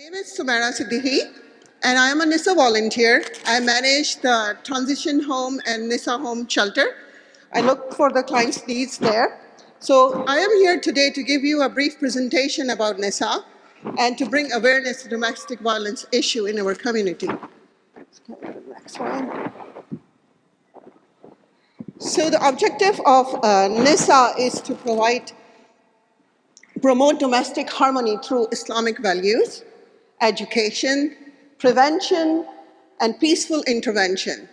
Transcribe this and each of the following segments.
name is Sumera Siddiqui, and I am a NISA volunteer. I manage the transition home and NISA home shelter. I look for the client's needs there. So I am here today to give you a brief presentation about NISA and to bring awareness to domestic violence issue in our community. Let's go to the next one. So the objective of NISA is to promote domestic harmony through Islamic values, education, prevention, and peaceful intervention.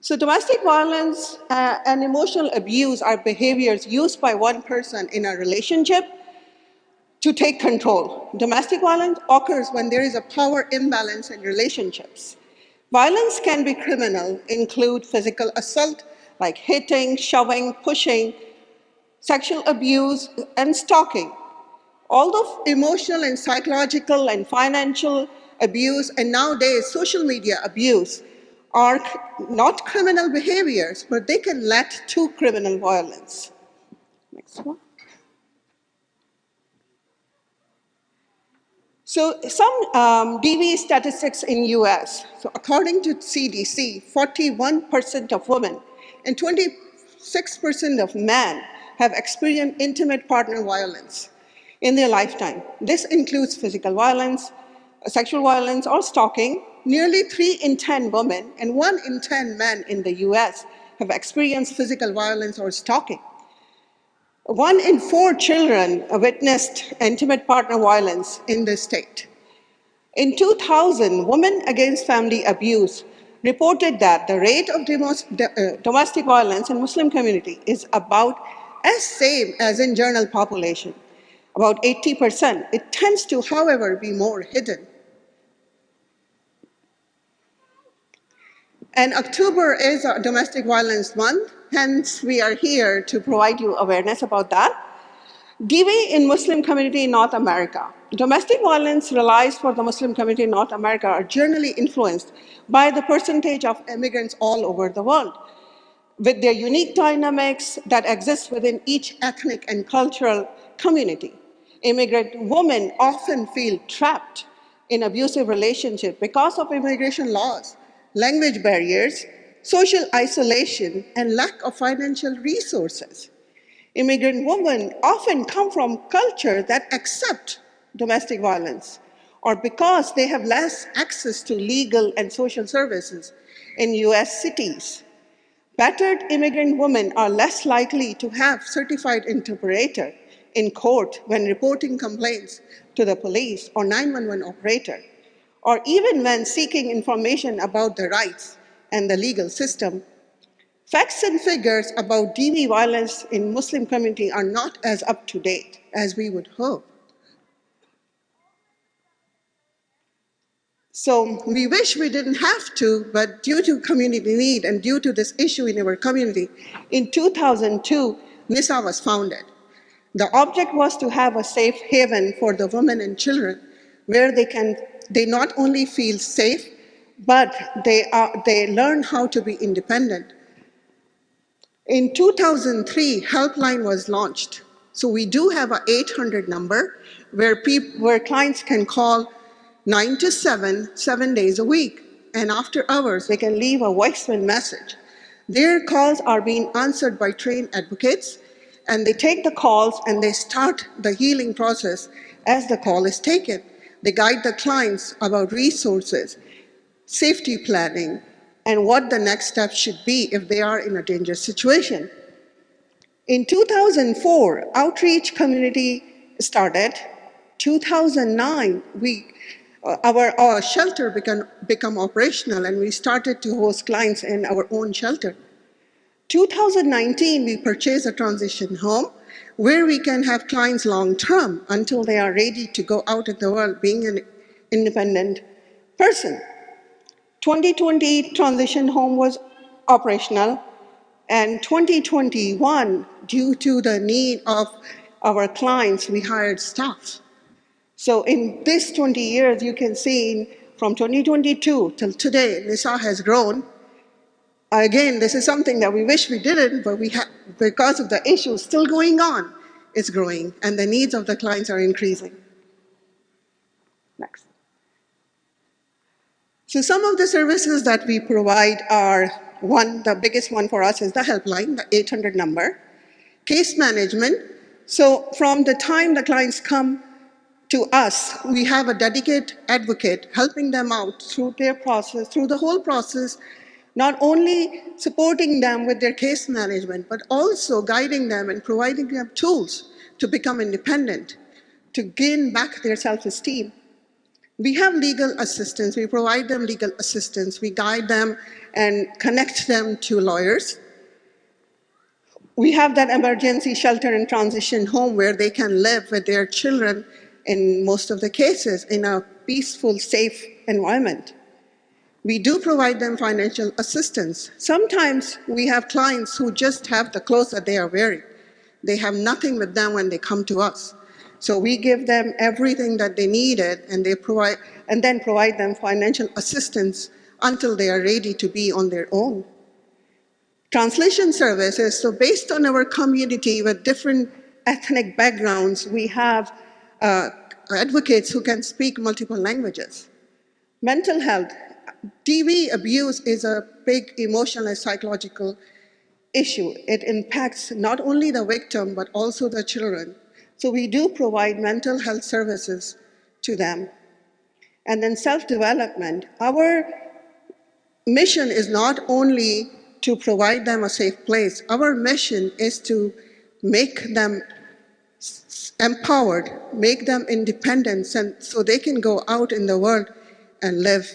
So domestic violence and emotional abuse are behaviors used by one person in a relationship to take control. Domestic violence occurs when there is a power imbalance in relationships. Violence can be criminal, include physical assault, like hitting, shoving, pushing, sexual abuse, and stalking. Although emotional and psychological and financial abuse, and nowadays social media abuse, are not criminal behaviors, but they can lead to criminal violence. Next one. So some DV statistics in US. So according to CDC, 41% of women and 26% of men have experienced intimate partner violence in their lifetime. This includes physical violence, sexual violence, or stalking. Nearly 3 in 10 women and 1 in 10 men in the US have experienced physical violence or stalking. 1 in 4 children witnessed intimate partner violence in the state. In 2000, Women Against Family Abuse reported that the rate of domestic violence in Muslim community is about as same as in general population, about 80%. It tends to, however, be more hidden. And October is a domestic violence month, hence we are here to provide you awareness about that. DV in Muslim community in North America. Domestic violence relies for the Muslim community in North America are generally influenced by the percentage of immigrants all over the world, with their unique dynamics that exist within each ethnic and cultural community. Immigrant women often feel trapped in abusive relationships because of immigration laws, language barriers, social isolation, and lack of financial resources. Immigrant women often come from cultures that accept domestic violence, or because they have less access to legal and social services in US cities. Battered immigrant women are less likely to have certified interpreter in court when reporting complaints to the police or 911 operator, or even when seeking information about their rights and the legal system. Facts and figures about DV violence in Muslim community are not as up to date as we would hope. So we wish we didn't have to, but due to community need and due to this issue in our community, in 2002, NISA was founded. The object was to have a safe haven for the women and children where they not only feel safe, but they learn how to be independent. In 2003, Helpline was launched. So we do have an 800 number where clients can call 9 to 7, 7 days a week. And after hours, they can leave a voicemail message. Their calls are being answered by trained advocates, and they take the calls and they start the healing process as the call is taken. They guide the clients about resources, safety planning, and what the next step should be if they are in a dangerous situation. In 2004, outreach community started. 2009, our shelter became operational, and we started to host clients in our own shelter. 2019, we purchased a transition home where we can have clients long-term until they are ready to go out in the world being an independent person. 2020 transition home was operational, and 2021, due to the need of our clients, we hired staff. So in this 20 years, you can see from 2022 till today, NISA has grown. Again, this is something that we wish we didn't, but we have, because of the issues still going on is growing and the needs of the clients are increasing. Next. So some of the services that we provide are, one, the biggest one for us is the helpline, the 800 number. Case management. So from the time the clients come to us, we have a dedicated advocate helping them out through their process, through the whole process, not only supporting them with their case management, but also guiding them and providing them tools to become independent, to gain back their self-esteem. We have legal assistance. We provide them legal assistance. We guide them and connect them to lawyers. We have that emergency shelter and transition home where they can live with their children in most of the cases in a peaceful, safe environment. We do provide them financial assistance. Sometimes we have clients who just have the clothes that they are wearing. They have nothing with them when they come to us. So we give them everything that they needed and then provide them financial assistance until they are ready to be on their own. Translation services, so based on our community with different ethnic backgrounds, we have advocates who can speak multiple languages. Mental health, TV abuse is a big emotional and psychological issue. It impacts not only the victim, but also the children. So we do provide mental health services to them. And then self-development. Our mission is not only to provide them a safe place. Our mission is to make them empowered, make them independent, so they can go out in the world and live.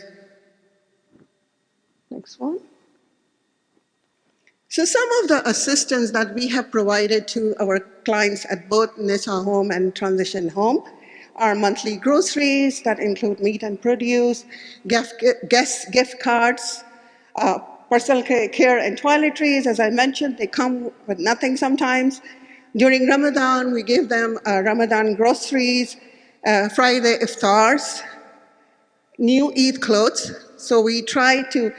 Next one. So some of the assistance that we have provided to our clients at both NISA home and transition home are monthly groceries that include meat and produce, gift cards, personal care and toiletries. As I mentioned, they come with nothing sometimes. During Ramadan, we give them Ramadan groceries, Friday iftars, new Eid clothes. So we try to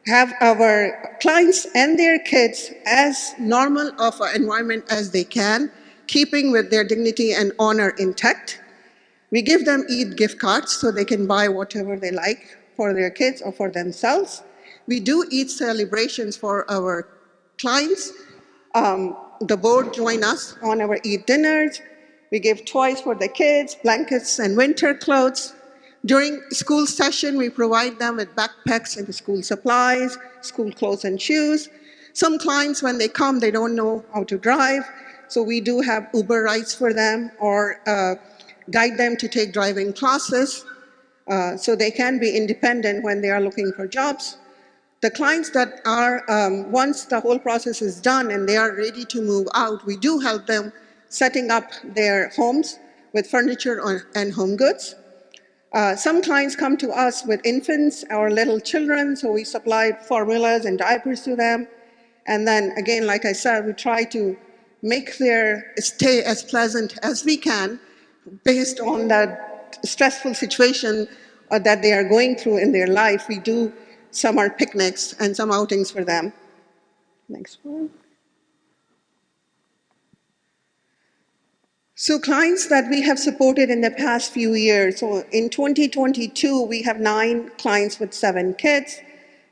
have our clients and their kids as normal of an environment as they can, keeping with their dignity and honor intact. We give them Eid gift cards so they can buy whatever they like for their kids or for themselves. We do Eid celebrations for our clients. The board join us on our Eid dinners. We give toys for the kids, blankets and winter clothes. During school session, we provide them with backpacks and school supplies, school clothes and shoes. Some clients, when they come, they don't know how to drive, so we do have Uber rides for them or guide them to take driving classes so they can be independent when they are looking for jobs. The clients that are, once the whole process is done and they are ready to move out, we do help them setting up their homes with furniture and home goods. Some clients come to us with infants or little children, so we supply formulas and diapers to them. And then again, like I said, we try to make their stay as pleasant as we can based on that stressful situation that they are going through in their life. We do summer picnics and some outings for them. Next one. So clients that we have supported in the past few years, so in 2022, we have 9 clients with 7 kids.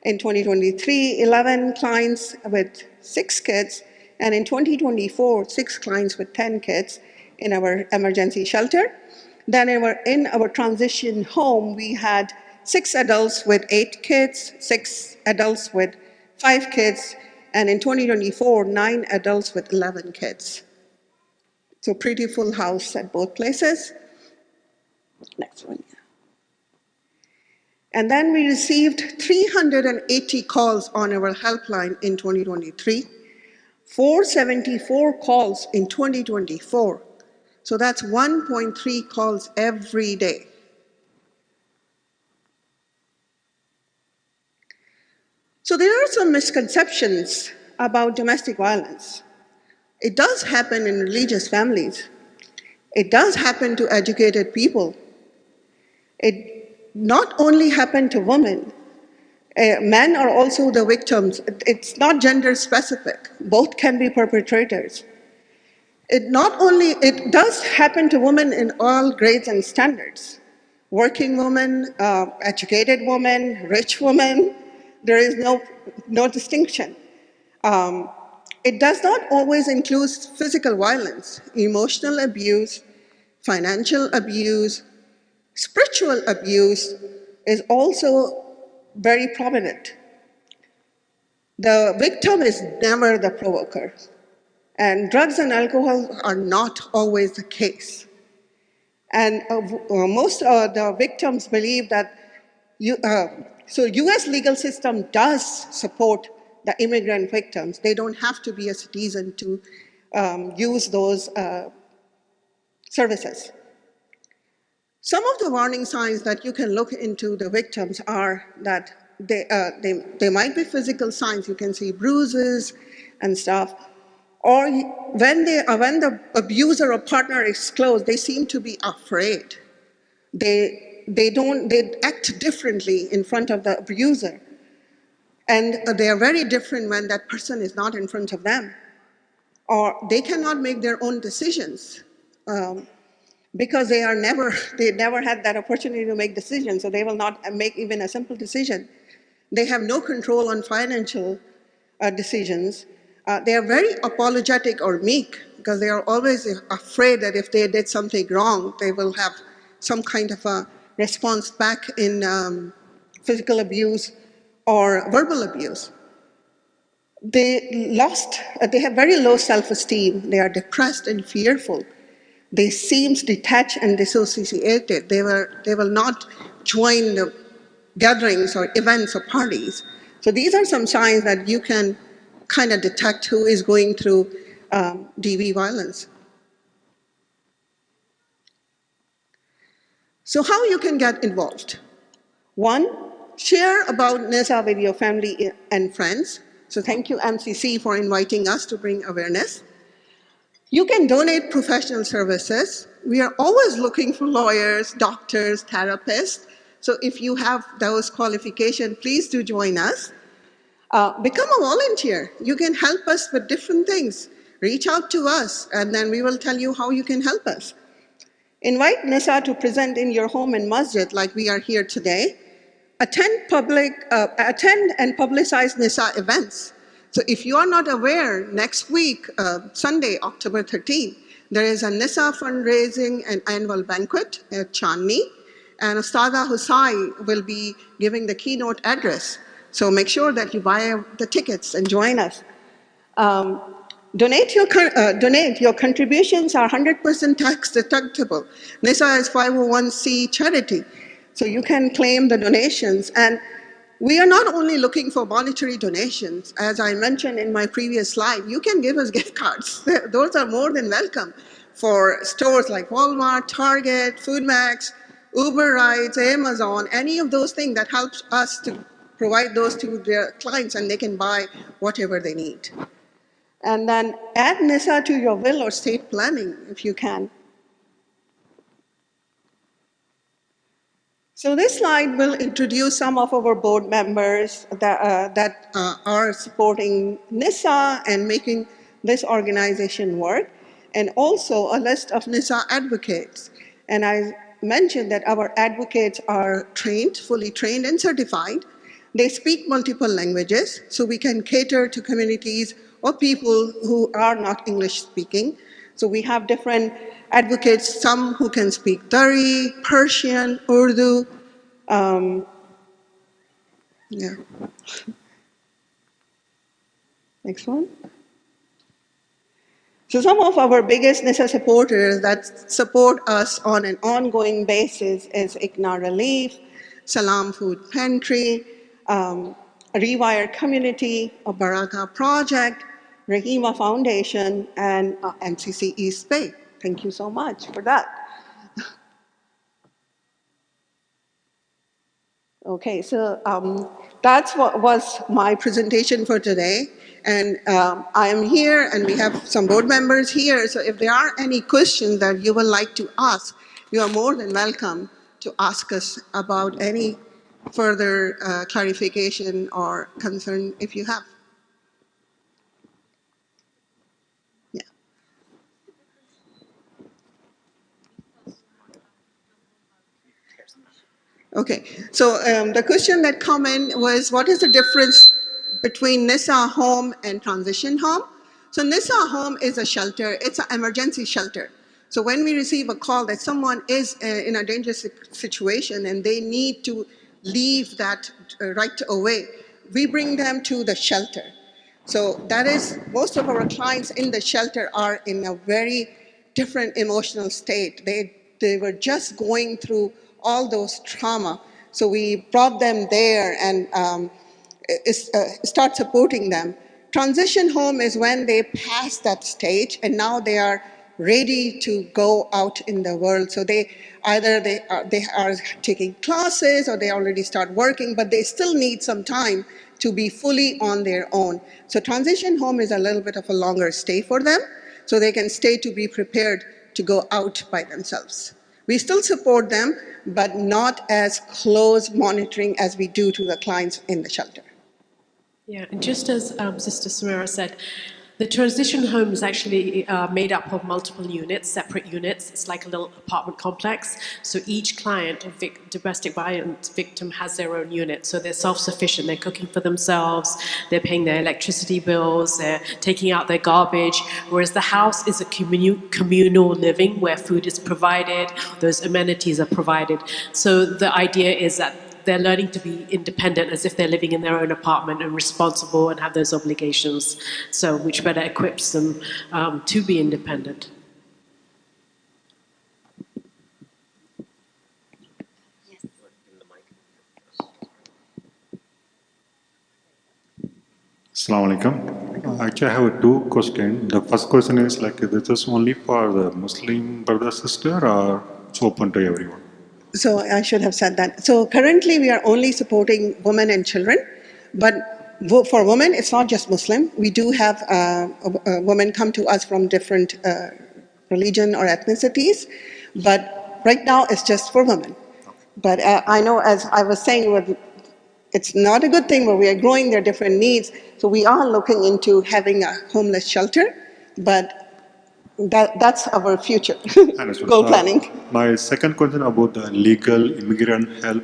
In 2023, 11 clients with 6 kids. And in 2024, 6 clients with 10 kids in our emergency shelter. Then in our transition home, we had 6 adults with 8 kids, 6 adults with 5 kids, and in 2024, 9 adults with 11 kids. So pretty full house at both places. Next one. And then we received 380 calls on our helpline in 2023, 474 calls in 2024. So that's 1.3 calls every day. So there are some misconceptions about domestic violence. It does happen in religious families. It does happen to educated people. It not only happens to women. Men are also the victims. It's not gender specific. Both can be perpetrators. It does happen to women in all grades and standards. Working women, educated women, rich women, there is no distinction. Um, it does not always include physical violence, emotional abuse, financial abuse, spiritual abuse is also very prominent. The victim is never the provoker. And drugs and alcohol are not always the case. And most of the victims believe that so US legal system does support the immigrant victims. They don't have to be a citizen to use those services. Some of the warning signs that you can look into the victims are that they might be physical signs. You can see bruises and stuff. Or when the abuser or partner is close, they seem to be afraid. They act differently in front of the abuser. And they are very different when that person is not in front of them. Or they cannot make their own decisions because they never had that opportunity to make decisions, so they will not make even a simple decision. They have no control on financial decisions. They are very apologetic or meek because they are always afraid that if they did something wrong, they will have some kind of a response back in physical abuse or verbal abuse. They have very low self-esteem. They are depressed and fearful. They seem detached and dissociated. They will not join the gatherings or events or parties. So these are some signs that you can kind of detect who is going through DV violence. So how you can get involved? One, share about NISA with your family and friends. So thank you, MCC, for inviting us to bring awareness. You can donate professional services. We are always looking for lawyers, doctors, therapists. So if you have those qualifications, please do join us. Become a volunteer. You can help us with different things. Reach out to us, and then we will tell you how you can help us. Invite NISA to present in your home and masjid like we are here today. Attend and publicize NISA events. So if you are not aware, next week, Sunday, October 13th, there is a NISA fundraising and annual banquet at Chandni, and Ustada Husai will be giving the keynote address. So make sure that you buy the tickets and join us. Donate your contributions are 100% tax deductible. NISA is 501c charity, so you can claim the donations. And we are not only looking for monetary donations. As I mentioned in my previous slide, you can give us gift cards. Those are more than welcome for stores like Walmart, Target, FoodMax, Uber rides, Amazon, any of those things that helps us to provide those to their clients and they can buy whatever they need. And then add NISA to your will or estate planning if you can. So this slide will introduce some of our board members that are supporting NISA and making this organization work, and also a list of NISA advocates. And I mentioned that our advocates are trained, fully trained and certified. They speak multiple languages, so we can cater to communities or people who are not English speaking. So we have different advocates, some who can speak Dari, Persian, Urdu. Yeah. Next one. So some of our biggest NISA supporters that support us on an ongoing basis is ICNA Relief, Salam Food Pantry, Rewire Community, a Baraka Project, Rahima Foundation, and MCC East Bay. Thank you so much for that. Okay, so that's what was my presentation for today. And I am here, and we have some board members here. So if there are any questions that you would like to ask, you are more than welcome to ask us about any further clarification or concern if you have. Yeah. Okay, so the question that came in was, what is the difference between NISA home and transition home? So NISA home is a shelter, it's an emergency shelter. So when we receive a call that someone is in a dangerous situation and they need to leave that right away, we bring them to the shelter. So that is, most of our clients in the shelter are in a very different emotional state. They were just going through all those trauma. So we brought them there and start supporting them. Transition home is when they pass that stage and now they are ready to go out in the world. So they are taking classes or they already start working, but they still need some time to be fully on their own. So transition home is a little bit of a longer stay for them, so they can stay to be prepared to go out by themselves. We still support them, but not as close monitoring as we do to the clients in the shelter. Yeah, and just as Sister Sumera said, the transition home is actually made up of multiple units, separate units. It's like a little apartment complex. So each client, domestic violence victim, has their own unit. So they're self-sufficient. They're cooking for themselves. They're paying their electricity bills. They're taking out their garbage. Whereas the house is a communal living where food is provided. Those amenities are provided. So the idea is that they're learning to be independent as if they're living in their own apartment and responsible and have those obligations, so which better equips them to be independent. Assalamu alaikum. Actually, I have two questions. The first question is like, this is only for the Muslim brother sister or it's open to everyone? So I should have said that. So currently we are only supporting women and children, but for women, it's not just Muslim. We do have women come to us from different religion or ethnicities, but right now it's just for women. But I know, as I was saying, it's not a good thing where we are growing their different needs. So we are looking into having a homeless shelter, but that's our future goal planning. My second question about the legal immigrant help,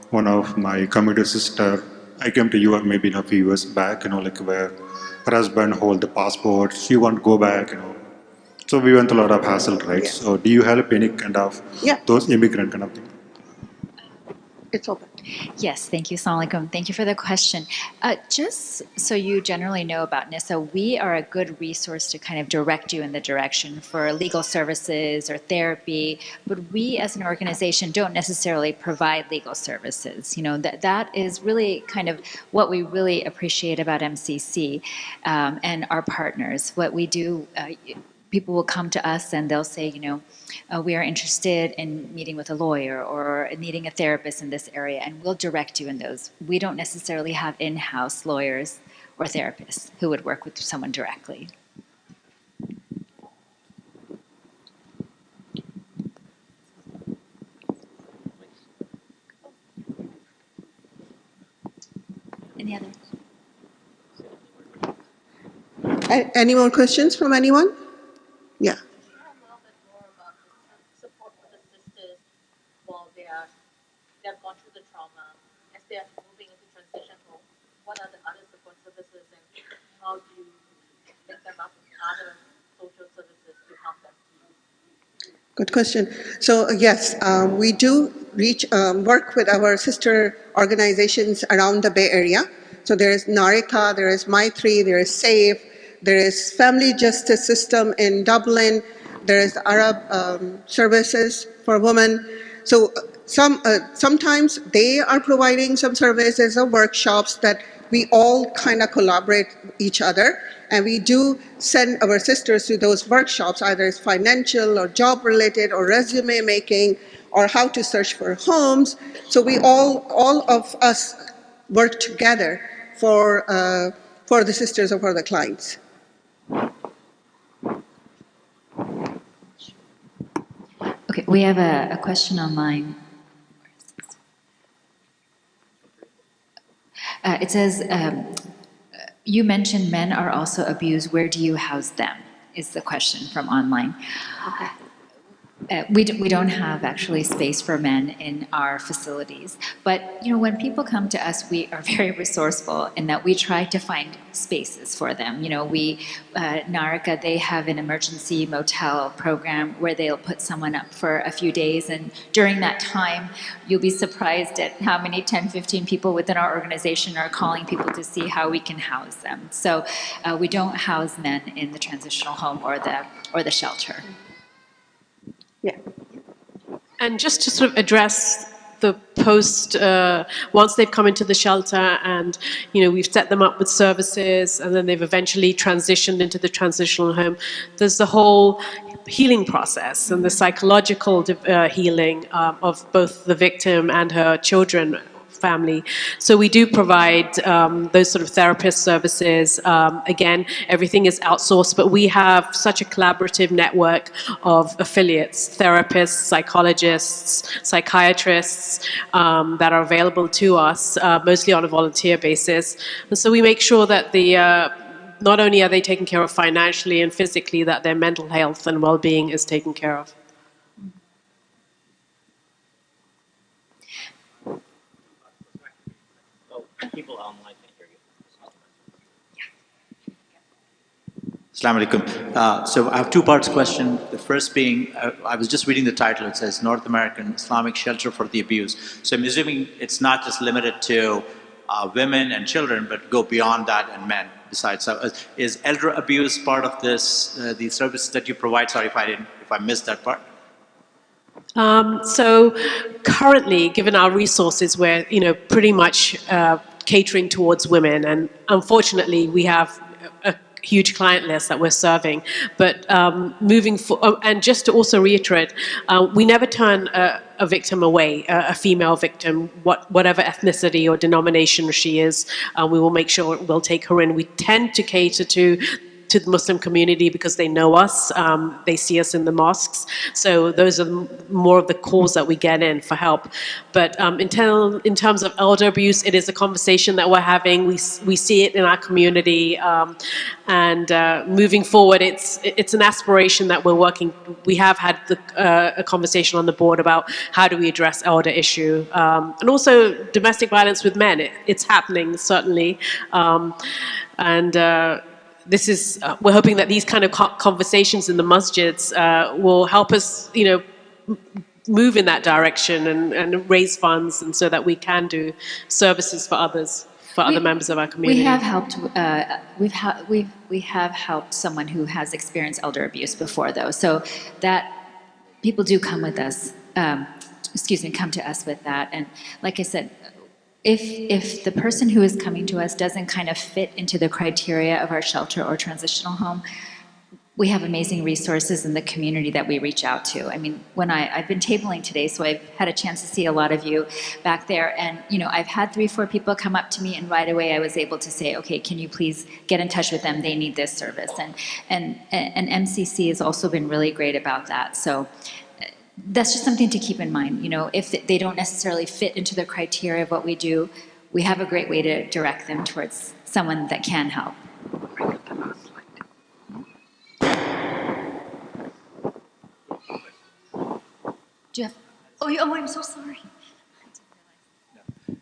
one of my community sister, I came to Europe maybe in a few years back, where her husband hold the passport, she want to go back, So we went through a lot of hassle, right? Yeah. So do you help any kind of those immigrant kind of thing? It's open. Yes, thank you. Assalamu alaikum. Thank you for the question. Just so you generally know about NISA, we are a good resource to kind of direct you in the direction for legal services or therapy, but we as an organization don't necessarily provide legal services. That is really kind of what we really appreciate about MCC and our partners. What we do, people will come to us and they'll say, we are interested in meeting with a lawyer or needing a therapist in this area, and we'll direct you in those. We don't necessarily have in-house lawyers or therapists who would work with someone directly. Any other? Any more questions from anyone? Yeah. They've gone through the trauma, as they are moving into transition home, what are the other support services and how do you link them up with other social services to help them? Good question. So yes, we do work with our sister organizations around the Bay Area. So there is Narika, there is Maitri, there is SAFE, there is Family Justice System in Dublin, there is the Arab Services for Women. So sometimes they are providing some services or workshops that we all kind of collaborate with each other, and we do send our sisters to those workshops, either it's financial or job related or resume making or how to search for homes. So we all of us work together for the sisters or for the clients. Okay, we have a question online. It says, you mentioned men are also abused. Where do you house them? Is the question from online. Okay. We don't have actually space for men in our facilities. But, when people come to us, we are very resourceful in that we try to find spaces for them. Naraka, they have an emergency motel program where they'll put someone up for a few days. And during that time, you'll be surprised at how many 10, 15 people within our organization are calling people to see how we can house them. So we don't house men in the transitional home or the shelter. Yeah. And just to sort of address the post, once they've come into the shelter and, we've set them up with services and then they've eventually transitioned into the transitional home, there's the whole healing process and the psychological healing of both the victim and her children, family. So we do provide those sort of therapist services. Again, everything is outsourced, but we have such a collaborative network of affiliates, therapists, psychologists, psychiatrists that are available to us, mostly on a volunteer basis. And so we make sure that not only are they taken care of financially and physically, that their mental health and well-being is taken care of. People online can hear you. Assalamu alaikum. So I have two parts question. The first being, I was just reading the title. It says North American Islamic Shelter for the Abused. So I'm assuming it's not just limited to women and children, but go beyond that and men besides. So is elder abuse part of this, the services that you provide? Sorry if I missed that part. So currently, given our resources, we're pretty much catering towards women, and unfortunately, we have a huge client list that we're serving. But moving forward, and just to also reiterate, we never turn a victim away, a female victim, whatever ethnicity or denomination she is. We will make sure we'll take her in. We tend to cater to the Muslim community because they know us, they see us in the mosques. So those are more of the calls that we get in for help. But in terms of elder abuse, it is a conversation that we're having. We see it in our community. And moving forward, it's an aspiration that we're working. We have had a conversation on the board about how do we address elder issue. And also domestic violence with men. It's happening, certainly. This is, we're hoping that these kind of conversations in the masjids will help us, move in that direction and raise funds, and so that we can do services for others, for other members of our community. We have helped. We have helped someone who has experienced elder abuse before, though, so that people do come with us. Come to us with that, and like I said. If the person who is coming to us doesn't kind of fit into the criteria of our shelter or transitional home, we have amazing resources in the community that we reach out to. I mean, I've been tabling today, so I've had a chance to see a lot of you back there, and I've had 3 or 4 people come up to me, and right away I was able to say, okay, can you please get in touch with them? They need this service, and MCC has also been really great about that. So. That's just something to keep in mind. If they don't necessarily fit into the criteria of what we do, we have a great way to direct them towards someone that can help. Jeff, oh, I'm so sorry.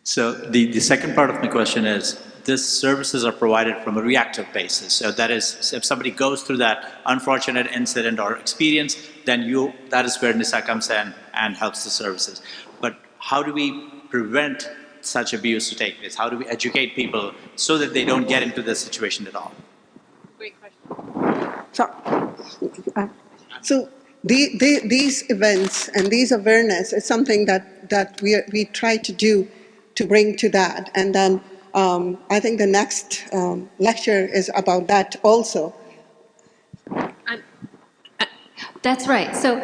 So the second part of my question is, these services are provided from a reactive basis. So that is, if somebody goes through that unfortunate incident or experience, then that is where NISA comes in and helps the services. But how do we prevent such abuse to take place? How do we educate people so that they don't get into this situation at all? Great question. So these events and these awareness is something that we try to do to bring to that. And then I think the next lecture is about that also. That's right. So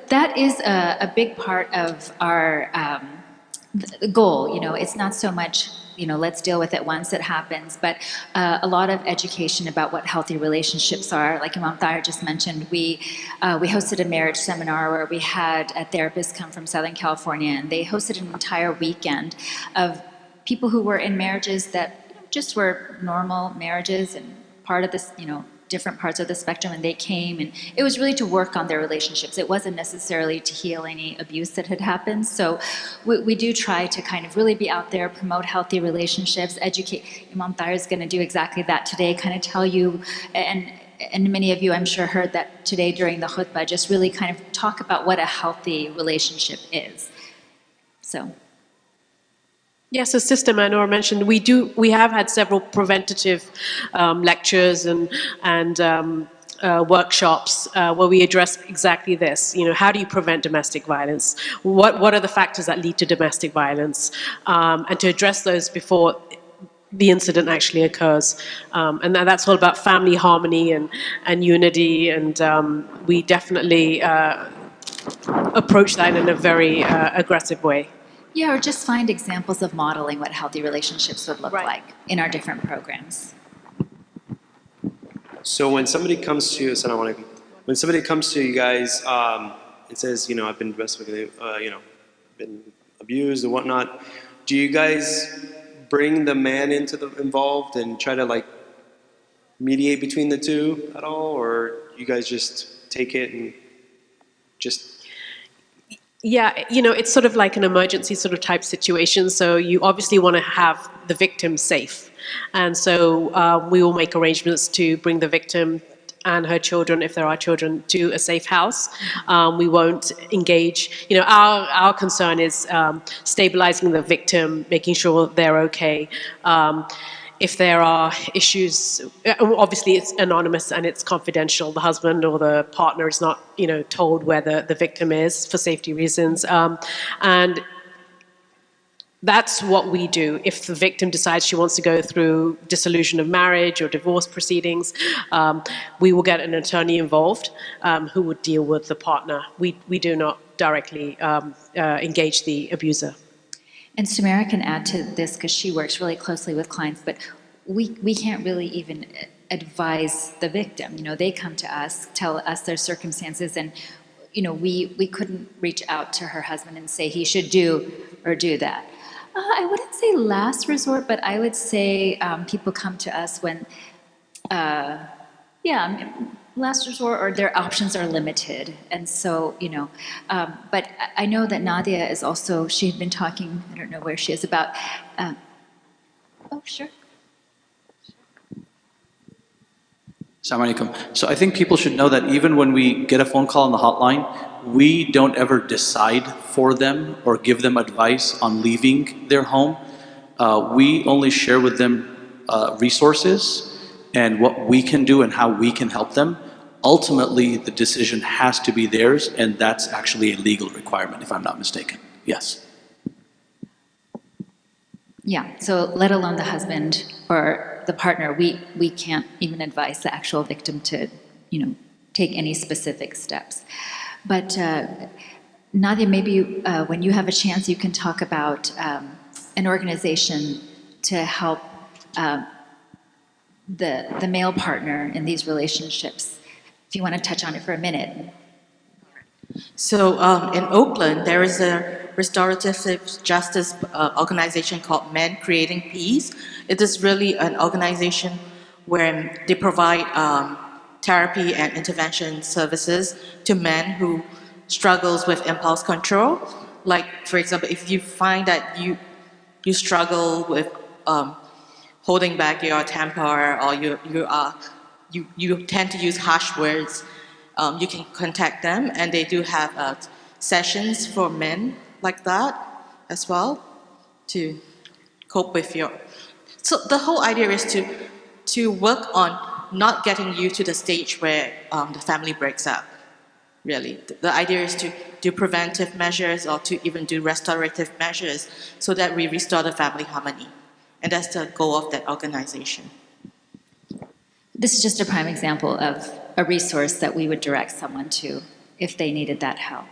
that is a big part of our goal. It's not so much, let's deal with it once it happens, but a lot of education about what healthy relationships are. Like Imam Tahir just mentioned, we hosted a marriage seminar where we had a therapist come from Southern California, and they hosted an entire weekend of people who were in marriages that just were normal marriages and part of this, different parts of the spectrum, and they came, and it was really to work on their relationships. It wasn't necessarily to heal any abuse that had happened. So we do try to kind of really be out there, promote healthy relationships, educate. Imam Tahir is going to do exactly that today, kind of tell you, and many of you I'm sure heard that today during the khutbah, just really kind of talk about what a healthy relationship is. So. Yes, as Sister Mahnoor mentioned, we have had several preventative lectures and workshops where we address exactly this. You know, how do you prevent domestic violence? What are the factors that lead to domestic violence? And to address those before the incident actually occurs. And that's all about family harmony and unity, and we definitely approach that in a very aggressive way. Yeah, or just find examples of modeling what healthy relationships would look like in our different programs. So when somebody comes to, Assalamu alaikum, when somebody comes to you guys and says, you know, I've been domestically, been abused and whatnot, do you guys bring the man involved and try to like mediate between the two at all, or you guys just take it and just? Yeah, you know, it's sort of like an emergency sort of type situation. So you obviously want to have the victim safe. And so we will make arrangements to bring the victim and her children, if there are children, to a safe house. We won't engage. You know, our concern is stabilizing the victim, making sure they're okay. If there are issues, obviously it's anonymous and it's confidential. The husband or the partner is not, you know, told where the victim is for safety reasons. And that's what we do. If the victim decides she wants to go through dissolution of marriage or divorce proceedings, we will get an attorney involved who would deal with the partner. We do not directly engage the abuser. And Sumera can add to this because she works really closely with clients, but we can't really even advise the victim. You know, they come to us, tell us their circumstances, and, you know, we couldn't reach out to her husband and say he should do or do that. I wouldn't say last resort, but I would say people come to us when, last resort, or their options are limited. And so, you know, but I know that Nadia is also, she had been talking, I don't know where she is, about, oh, sure. Assalamu alaikum. So I think people should know that even when we get a phone call on the hotline, we don't ever decide for them or give them advice on leaving their home. We only share with them resources and what we can do and how we can help them. Ultimately, the decision has to be theirs, and that's actually a legal requirement, if I'm not mistaken. Yes. Yeah, so let alone the husband or the partner, we can't even advise the actual victim to, you know, take any specific steps. But Nadia, maybe when you have a chance, you can talk about an organization to help the male partner in these relationships. If you want to touch on it for a minute. So in Oakland, there is a restorative justice organization called Men Creating Peace. It is really an organization where they provide therapy and intervention services to men who struggles with impulse control. Like, for example, if you find that you struggle with holding back your temper, or you tend to use harsh words, you can contact them, and they do have sessions for men like that as well to cope with your. So the whole idea is to work on not getting you to the stage where the family breaks up. Really, the idea is to do preventive measures or to even do restorative measures so that we restore the family harmony, and that's the goal of that organization. This is just a prime example of a resource that we would direct someone to if they needed that help.